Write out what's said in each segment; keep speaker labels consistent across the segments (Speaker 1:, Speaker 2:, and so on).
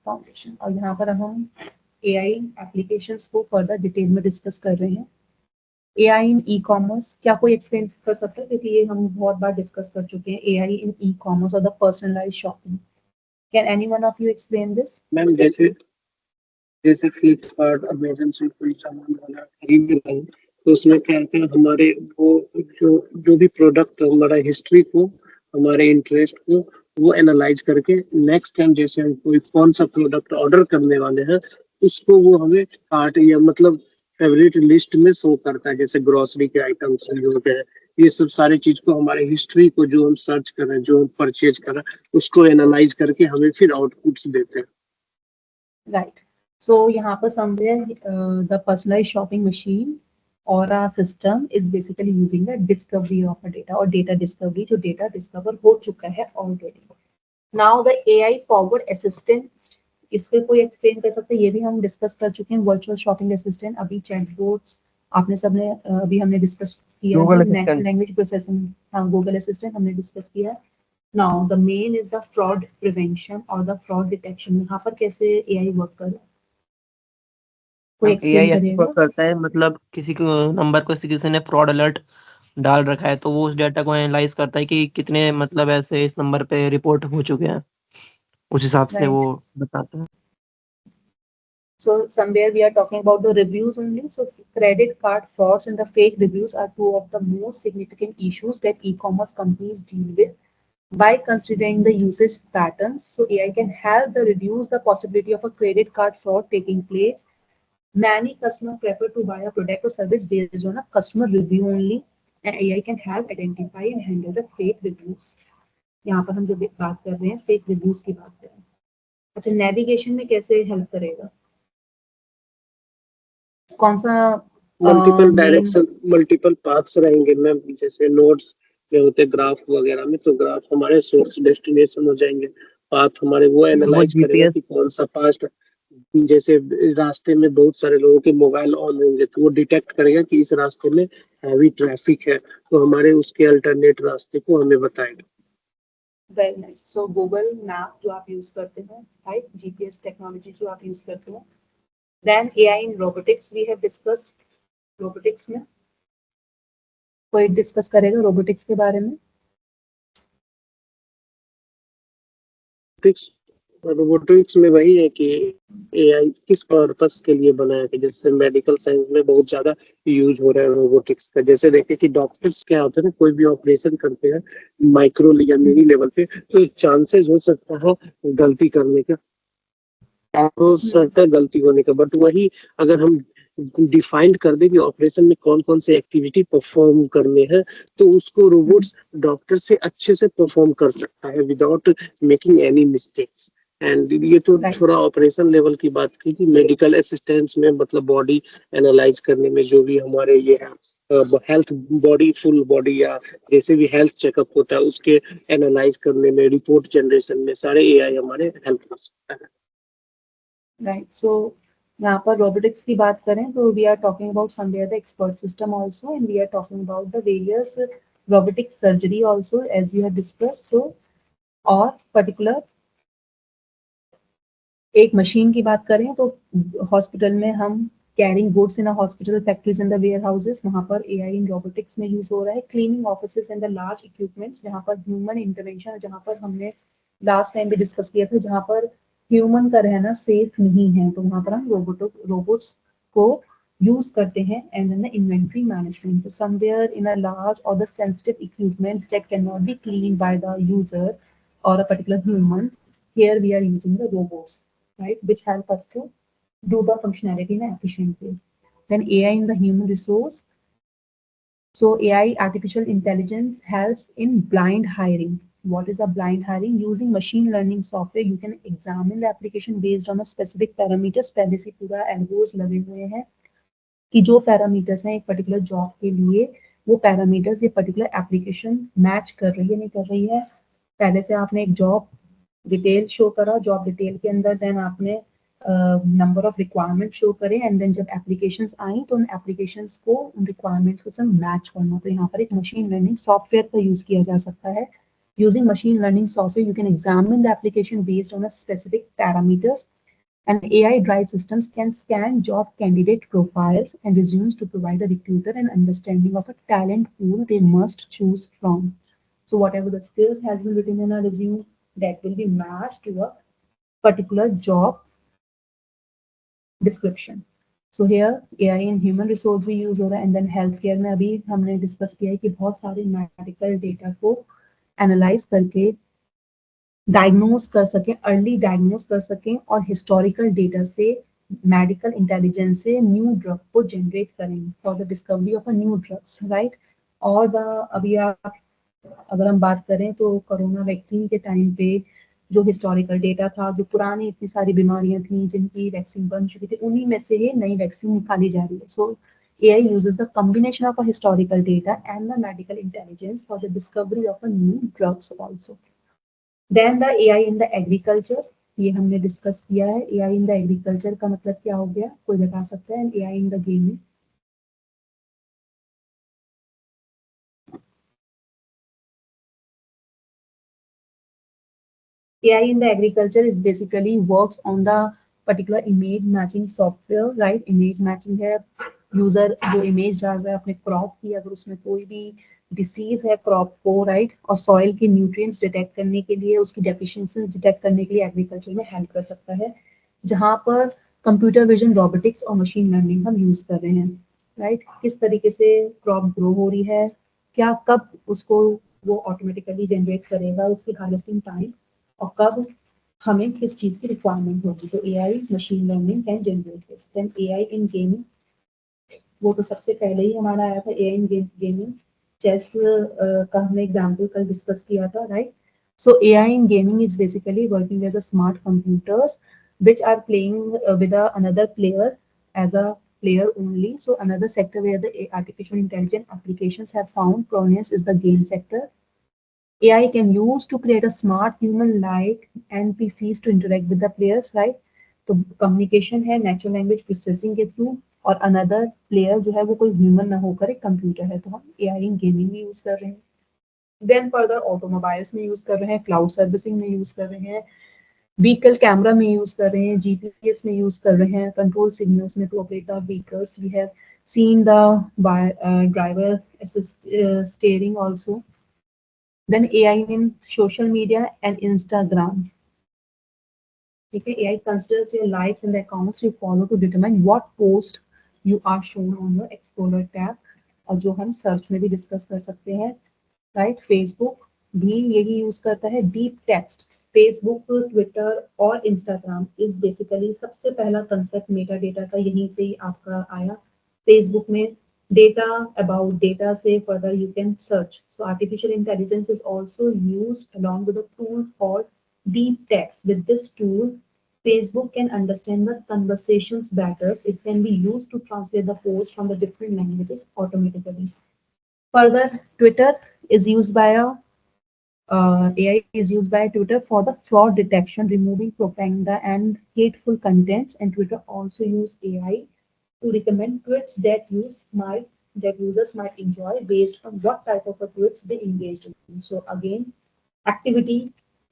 Speaker 1: Foundation. और यहाँ पर हम AI एप्लीकेशंस को फर्दर डिटेल में डिस्कस कर रहे हैं। AI इन ई कॉमर्स, क्या कोई एक्सप्लेन कर सकता है, क्योंकि ये हम बहुत बार डिस्कस कर चुके हैं, AI इन ई कॉमर्स और the personalised shopping. Can any one of you explain this?
Speaker 2: Ma'am जैसे जैसे फ्लिपकार्ट अमेजन से कोई सामान वाला खरीद रहे हैं तो उसमें क्या है कि हमारे वो जो जो भी प्रोडक्ट हमारा हिस्ट्री को, हमारे इंटरेस्ट को वो एनालाइज करके नेक्स्ट टाइम जैसे हम कोई कौन सा प्रोडक्ट ऑर्डर करने वाले हैं उसको वो हमें कार्ट या मतलब फेवरेट लिस्ट में शो करता है। जैसे ग्रोसरी के आइटम्स हो गए, ये सब सारी चीज को हमारे हिस्ट्री को जो हम सर्च कर रहे हैं, जो हम परचेज कर रहे हैं, उसको एनालाइज करके हमें फिर आउटपुट्स देते हैं।
Speaker 1: राइट। सो यहाँ पर somewhere the personalised shopping machine और a system is basically using the discovery of a data और data discovery, जो data discover हो चुका है already. Now the AI forward assistant, इसके कोई एक्सप्लेन कर सकते हैं? ये भी हम डिस्कस कर चुके हैं, वर्चुअल शॉपिंग असिस्टेंट। अभी चैटबॉट्स आपने सबने अभी हमने डिस्कस किया है, नेचुरल लैंग्वेज प्रोसेसिंग, हाँ गूगल असिस्टेंट हमने डिस्कस किया है। Now the main is the fraud prevention और द फ्रॉड डिटेक्शन। यहाँ पर कैसे AI वर्क कर रहा है, कोई एक्सप्लेन
Speaker 3: AI
Speaker 1: करिएगा?
Speaker 3: वर्क करता है, मतलब किसी को नंबर को किसी ने फ्रॉड अलर्ट डाल रखा है तो वो उस डेटा को एनालाइज करता है कि कितने मतलब ऐसे इस नंबर पे रिपोर्ट हो चुके हैं, उस हिसाब से वो बताता है।
Speaker 1: So somewhere we are talking about the reviews only. So credit card frauds and the fake reviews are two of the most significant issues that e-commerce companies deal with. By considering the usage patterns, so AI can help the reduce the possibility of a credit card fraud taking place. Many customers prefer to buy a product or service based on a customer review only, and AI can help identify and handle the fake reviews. यहाँ पर हम जो बात कर रहे हैं fake reviews की बात कर रहे हैं। अच्छा, नेविगेशन में कैसे हेल्प करेगा, कौन सा
Speaker 2: मल्टीपल डायरेक्शन, मल्टीपल पाथ्स रहेंगे मैम। जैसे नोट्स में होते ग्राफ वगैरह में, तो ग्राफ हमारे सोर्स डेस्टिनेशन हो जाएंगे, पाथ हमारे वो एनालाइज करेगा कि कौन सा पास्ट। जैसे रास्ते में बहुत सारे लोगों के मोबाइल ऑन होंगे तो वो डिटेक्ट करेगा कि इस रास्ते में हैवी ट्रैफिक है, तो हमारे उसके अल्टरनेट रास्ते को हमें बताएगा।
Speaker 1: Very nice. सो गूगल मैप जो आप यूज करते हैं, राइट, GPS टेक्नोलॉजी जो आप यूज करते हैं। Then AI in robotics we have discussed. Robotics में कोई डिस्कस करेगा रोबोटिक्स के बारे में?
Speaker 2: रोबोटिक्स में वही है कि AI किस पर्पस के लिए बनाया है। जैसे मेडिकल साइंस में बहुत ज्यादा यूज हो रहा है रोबोटिक्स का। जैसे देखिए कि डॉक्टर्स क्या होते हैं ना, कोई भी ऑपरेशन करते हैं माइक्रो या मिनी लेवल पे, तो चांसेस हो सकता है गलती करने का, हो सकता है गलती होने का, बट वही अगर हम डिफाइंड कर दे कि ऑपरेशन में कौन कौन से एक्टिविटी परफॉर्म करने हैं, तो उसको रोबोट्स डॉक्टर से अच्छे से परफॉर्म कर सकता है without making any mistakes. And ये तो थोड़ा ऑपरेशन लेवल की बात की थी। मेडिकल असिस्टेंस में मतलब बॉडी एनालाइज करने में, जो भी हमारे ये है हेल्थ बॉडी, फुल बॉडी या जैसे भी हेल्थ चेकअप होता है उसके एनालाइज करने में, रिपोर्ट जनरेशन में सारे AI हमारे हेल्प कर सकता है।
Speaker 1: राइट। सो यहाँ पर रोबोटिक्स की बात करें तो we are talking about somewhere the expert system also, and we are talking about the various robotic surgery also as you have discussed. So और पर्टिकुलर एक मशीन की बात करें तो हॉस्पिटल में हम carrying goods in a hospital, factories in the warehouses, वहां पर AI इन रोबोटिक्स में यूज हो रहा है। Cleaning offices and the large equipments, जहां पर ह्यूमन इंटरवेंशन, जहां पर हमने लास्ट टाइम भी डिस्कस किया था, जहां पर ह्यूमन का रहना सेफ नहीं है, तो वहां पर हम रोबोट्स को यूज करते हैं। And then the inventory management, तो समवेयर इन अ लार्ज और the sensitive equipments that can not be clean by the user or a particular human, here we are using the robots, right, which help us to do the functionality in an efficient way. Then AI in the human resource. So AI, artificial intelligence, helps in blind hiring. What is a blind hiring? Using machine learning software, you can examine the application based on a specific parameters. पहले से पूरा algos लगे हुए हैं कि जो parameters हैं एक पर्टिकुलर जॉब के लिए, वो पैरामीटर्स ये पर्टिकुलर एप्लीकेशन मैच कर रही है नहीं कर रही है। पहले से आपने एक जॉब डिटेल शो करा, जॉब डिटेल के अंदर देन आपने नंबर ऑफ रिक्वायरमेंट शो करे, एंड देन जब एप्लीकेशंस आई तो उन एप्लीकेशंस को उन रिक्वायरमेंट्स के साथ मैच करना। तो यहाँ पर एक मशीन लर्निंग सॉफ्टवेयर का यूज किया जा सकता है Using machine learning software, you can examine the application based on a specific parameters, and AI drive systems can scan job candidate profiles and resumes to provide a recruiter an understanding of a talent pool they must choose from. So whatever the skills has been written in a resume, that will be matched to a particular job description. So here AI in human resource भी use हो रहा है, and then health care में अभी हमने discuss किया है कि बहुत सारे मेडिकल डेटा को एनालाइज करके डायग्नोज कर सकें, अर्ली डायग्नोज कर सकें, और हिस्टोरिकल डेटा से मेडिकल इंटेलिजेंस से न्यू ड्रग को जनरेट करें for the discovery of a new drugs, right. और द अभी आप अगर हम बात करें तो कोरोना वैक्सीन के टाइम पे जो हिस्टोरिकल डेटा था, जो पुरानी इतनी सारी बीमारियां थी जिनकी वैक्सीन बन चुकी थी, उन्हीं में से ये नई वैक्सीन निकाली जा रही है। सो AI uses the combination of a historical data and the medical intelligence for the discovery of a new drugs also. Then the AI in the agriculture, ये हमने डिस्कस किया है। AI in the agriculture का मतलब क्या हो गया, कोई बता सकता है? AI in the gaming, AI in the agriculture is basically works on the particular image matching software, right? Image matching है, यूजर जो इमेज डाल रहा है अपने क्रॉप की, अगर उसमें कोई भी डिसीज है क्रॉप को, राइट, और सॉइल के न्यूट्रिएंट्स डिटेक्ट करने के लिए, उसकी डेफिशिएंसी डिटेक्ट करने के लिए एग्रीकल्चर में हेल्प कर सकता है, जहां पर कंप्यूटर विजन, रोबोटिक्स और मशीन लर्निंग हम यूज कर रहे हैं, राइट। किस तरीके से क्रॉप ग्रो हो रही है, क्या कब उसको वो ऑटोमेटिकली जनरेट करेगा, उसकी हार्वेस्टिंग टाइम, और कब हमें किस चीज की रिक्वायरमेंट होगी, तो AI machine learning can generate this. Then AI in gaming, वो तो सबसे पहले ही हमारा आया था, AI इन गेमिंग। चेस का हमने एग्जाम्पल कल डिस्कस किया था, right. So AI in gaming is basically working as a smart computers which are playing with another player as a player only. So another sector where the artificial intelligence applications have found prominence is the game sector. AI can use to create a smart human-like NPCs to interact with the players, right? तो communication है natural language processing के through, और another player जो है वो कोई human ना होकर एक कंप्यूटर है, तो हम AI इन गेमिंग में यूज कर रहे हैं। देन फर्दर ऑटोमोबाइल्स में यूज कर रहे हैं, क्लाउड सर्विसिंग में यूज कर रहे हैं, व्हीकल कैमरा में यूज कर रहे हैं, GPS में यूज कर रहे हैं, कंट्रोल सिग्नल्स में to operate the vehicles. We have seen the driver assist steering also. Then AI in social media and Instagram. Okay, AI considers your likes and the accounts you follow to determine what post you are shown on your Explorer tab, और जो हम search में भी discuss कर सकते हैं, right. Facebook भी यही यूज करता है, डीप टेक्स्ट। फेसबुक, ट्विटर और इंस्टाग्राम इज बेसिकली सबसे पहला कंसेप्ट मेटा डेटा का यहीं से ही आपका आया। फेसबुक में data about data say further you can search. So artificial intelligence is also used along with a tool called deep text. With this tool, Facebook can understand the conversations better. It can be used to translate the post from the different languages automatically. Further, Twitter is used by a AI is used by Twitter for the fraud detection, removing propaganda and hateful contents, and Twitter also use AI to recommend tweets that users might enjoy based on what type of a tweets they engaged in. So again, activity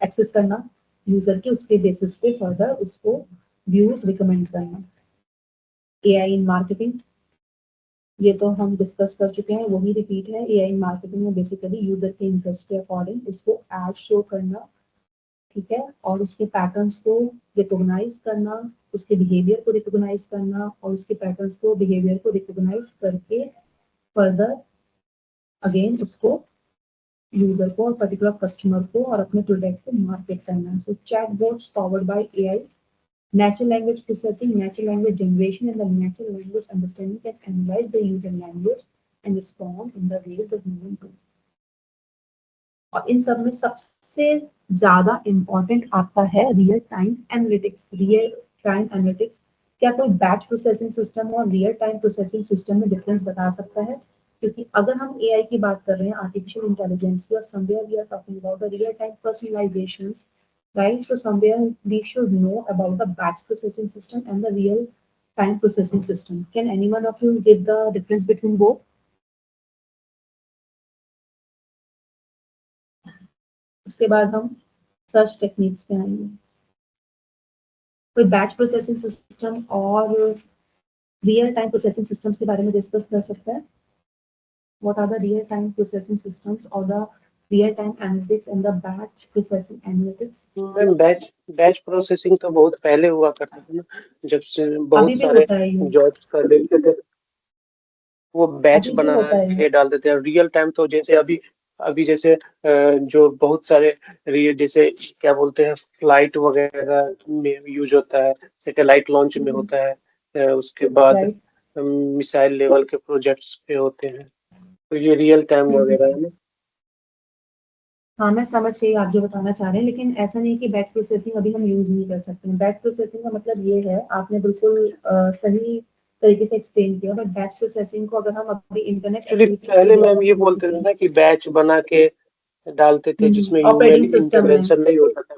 Speaker 1: access करना user के, उसके basis पे further उसको views recommend करना। AI in marketing, ये तो हम discuss कर चुके हैं, वही रिपीट है। AI इन मार्केटिंग में बेसिकली यूजर के इंटरेस्ट के अकॉर्डिंग उसको एड शो करना, ठीक है, और उसके पैटर्न्स को रिकॉग्नाइज करना, उसके बिहेवियर को रिकॉग्नाइज करना, और उसके पैटर्न्स को, बिहेवियर को रिकॉग्नाइज करके फर्दर अगेन उसको यूजर को और पर्टिकुलर कस्टमर को और अपने प्रोडक्ट को मार्केट करना। So chatbots powered by AI, natural language processing, natural language generation, and the natural language understanding can analyze the user language and respond in the ways the human do. और इन सब में सबसे ज्यादा important आपका है real time analytics. Real time analytics, क्या कोई batch processing system और रियल टाइम प्रोसेसिंग सिस्टम में डिफरेंस बता सकता है? क्योंकि अगर हम AI की बात कर रहे हैं, आर्टिफिशियल इंटेलिजेंस की, और somewhere we are talking about the real time personalisations, right? So somewhere we should know about the batch processing system and the real time processing system. Can any one of you give the difference between both? उसके बाद हम search techniques पे आएंगे। कोई batch processing system और real time processing systems के बारे में डिस्कस कर सकता है? What are the real time processing systems or the real time analytics and the batch processing analytics?
Speaker 2: Ma'am batch processing तो बहुत पहले हुआ करता था ना, जब से
Speaker 1: अभी
Speaker 2: बहुत
Speaker 1: भी
Speaker 2: सारे
Speaker 1: होता है ये,
Speaker 2: जॉब्स कर लेते थे वो बैच
Speaker 1: अभी भी
Speaker 2: बना
Speaker 1: होता है ये।
Speaker 2: के डालते थे। रियल टाइम तो जैसे अभी जैसे जो बहुत सारे जैसे क्या बोलते हैं फ्लाइट वगैरह में यूज होता है, सैटेलाइट लॉन्च में होता है, उसके बाद
Speaker 1: राइट।
Speaker 2: मिसाइल लेवल के प्रोजेक्ट्स पे होते हैं, तो ये रियल टाइम वगैरह है ना।
Speaker 1: हाँ मैं समझ गई आप जो बताना चाह रहे हैं, लेकिन ऐसा नहीं कि बैच प्रोसेसिंग अभी हम यूज नहीं कर सकते हैं। बैच प्रोसेसिंग का मतलब ये है, आपने बिल्कुल सही तरीके से एक्सप्लेन किया, बट बैच प्रोसेसिंग को अगर हम अभी इंटरनेट
Speaker 2: एक्चुअली
Speaker 1: एक्टिविटी
Speaker 2: पहले
Speaker 1: के
Speaker 2: मैम ये बोलते थे ना कि बैच बना के डालते थे जिसमें ह्यूमन
Speaker 1: ऑपरेटिंग सिस्टम में,
Speaker 2: इंटरवेंशन नहीं होता था।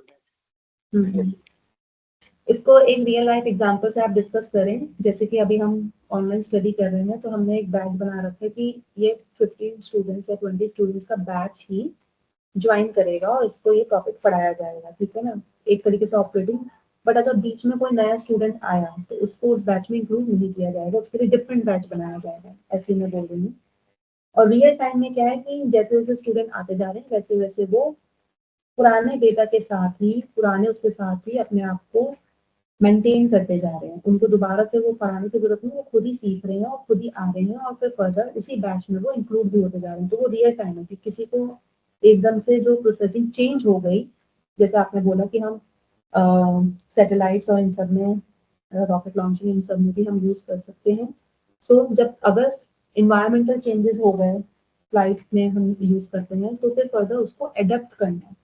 Speaker 1: इसको एक रियल लाइफ एग्जांपल से आप डिस्कस करें। जैसे कि अभी हम ऑनलाइन स्टडी कर रहे हैं, तो हमने एक बैच बना रखा है कि ये 15 स्टूडेंट्स या 20 स्टूडेंट्स का बैच ही ज्वाइन करेगा और इसको ये टॉपिक पढ़ाया जाएगा, ठीक है ना, एक तरीके से ऑपरेटिंग। बट अगर बीच में कोई नया स्टूडेंट आया तो उसको उस बैच में इंक्लूड नहीं किया जाएगा, उसके लिए डिफरेंट बैच बनाया जाएगा, ऐसे मैं बोल रही हूँ। और रियल टाइम में क्या है कि जैसे जैसे स्टूडेंट आते जा रहे हैं वैसे वैसे वो पुराने डेटा के साथ ही, पुराने उसके साथ ही अपने आप को मेंटेन करते जा रहे हैं। उनको दोबारा से वो पढ़ाने की जरूरत नहीं, वो खुद ही सीख रहे हैं और खुद ही आ रहे हैं, और फिर फर्दर उसी बैच में वो इंक्लूड भी होते जा रहे हैं। तो वो रियल टाइम है कि किसी को एकदम से जो प्रोसेसिंग चेंज हो गई, जैसे आपने बोला कि हम सैटेलाइट्स और इन सब में, रॉकेट लॉन्चिंग इन सब में भी हम यूज कर सकते हैं। सो जब अगर इन्वायरमेंटल चेंजेस हो गए, फ्लाइट में हम यूज करते हैं, तो फिर फर्दर उसको एडेप्ट करना है,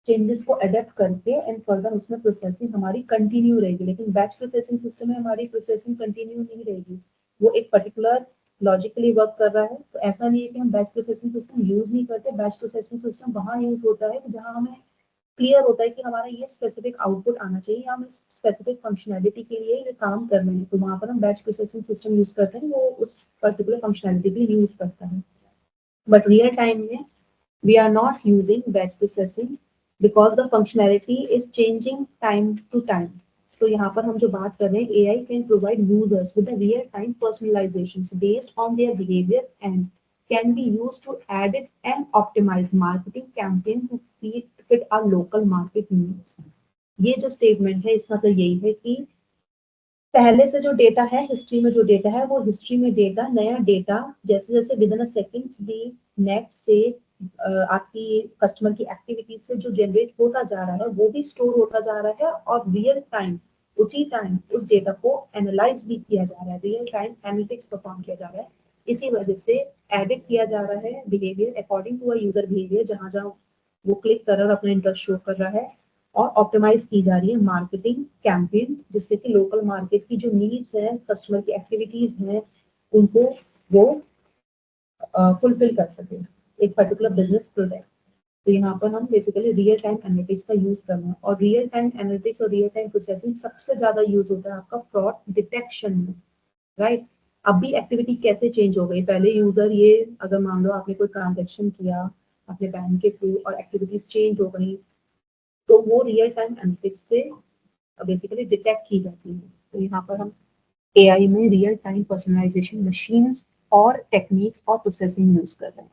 Speaker 1: चेंजेस को अडेप्ट करके एंड फर्दर उसमें प्रोसेसिंग हमारी कंटिन्यू रहेगी। लेकिन बैच प्रोसेसिंग सिस्टम में हमारी प्रोसेसिंग कंटिन्यू नहीं रहेगी, वो एक पर्टिकुलर लॉजिकली वर्क कर रहा है। तो ऐसा नहीं है कि हम बैच प्रोसेसिंग सिस्टम यूज नहीं करते, बैच प्रोसेसिंग सिस्टम वहां यूज होता है जहां हमें क्लियर होता है कि हमारा ये स्पेसिफिक आउटपुट आना चाहिए, हम इस स्पेसिफिक फंक्शनैलिटी के लिए ये काम कर रहे हैं, तो वहां पर हम बैच प्रोसेसिंग सिस्टम यूज करते हैं, वो उस पर्टिकुलर फंक्शनैलिटी के लिए यूज करता है। बट रियल टाइम में we are not using batch processing because the functionality is changing time to time. So यहाँ पर हम जो बात कर रहे हैं, AI can provide users with a real-time personalizations based on their behavior and can be used to edit and optimize marketing campaign to fit our local market needs. ये जो स्टेटमेंट है इसका तो यही है कि पहले से जो डेटा है, हिस्ट्री में जो डेटा है, वो हिस्ट्री में डेटा, नया डेटा जैसे जैसे विद इन अ सेकंड्स भी नेट से आपकी कस्टमर की एक्टिविटीज से जो जनरेट होता जा रहा है वो भी स्टोर होता जा रहा है, और रियल टाइम उसी टाइम उस डेटा को एनालाइज भी किया जा रहा है, रियल टाइम एनालिटिक्स परफॉर्म किया जा रहा है। इसी वजह से एडिट किया जा रहा है behaviour according to a user behaviour, जहां जहां वो क्लिक कर रहा है अपना इंटरेस्ट शो कर रहा है, और ऑप्टिमाइज की जा रही है मार्केटिंग कैंपेन, जिससे कि लोकल मार्केट की जो नीड्स है, कस्टमर की एक्टिविटीज हैं, उनको वो फुलफिल कर सके, एक पर्टिकुलर बिजनेस प्रोडक्ट। तो यहाँ पर हम बेसिकली रियल टाइम एनालिटिक्स का यूज करना है, और रियल टाइम एनालिटिक्स और रियल टाइम प्रोसेसिंग सबसे ज्यादा यूज होता है आपका फ्रॉड डिटेक्शन में, राइट। अभी एक्टिविटी कैसे चेंज हो गई, पहले यूजर ये अगर मान लो आपने कोई ट्रांजेक्शन किया अपने बैंक के थ्रू और एक्टिविटीज चेंज हो गई, तो वो रियल टाइम एनालिटिक्स से बेसिकली डिटेक्ट की जाती है। तो यहाँ पर हम एआई में रियल टाइम पर्सनलाइजेशन मशीन्स और टेक्निक्स और प्रोसेसिंग यूज कर रहे हैं।